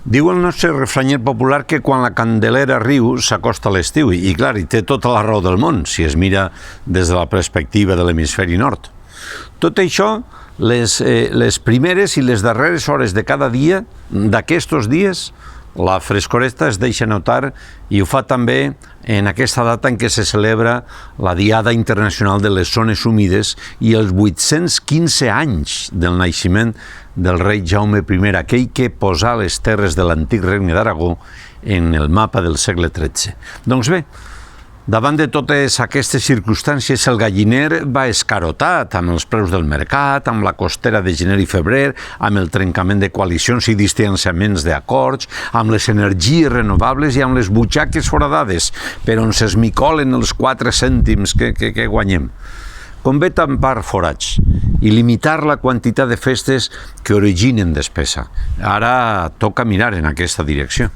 Diu el nostre refranyer popular que quan la Candelera riu s'acosta l'estiu i clar, hi té tota la raó del món si es mira des de la perspectiva de l'hemisferi nord. Tot això, les primeres i les darreres hores de cada dia, d'aquests dies, la frescoreta es deixa notar i ho fa també en aquesta data en què se celebra la Diada Internacional de les Zones Humides i els 815 anys del naixement del rei Jaume I, aquell que posà les terres de l'antic regne d'Aragó en el mapa del segle XIII. Doncs bé, davant de totes aquestes circumstàncies, el galliner va escarotat amb els preus del mercat, amb la costera de gener i febrer, amb el trencament de coalicions i distanciaments d'acords, amb les energies renovables i amb les butxaques foradades, per on s'esmicolen els 4 cèntims que guanyem. Convé tampar forats i limitar la quantitat de festes que originen despesa. Ara toca mirar en aquesta direcció.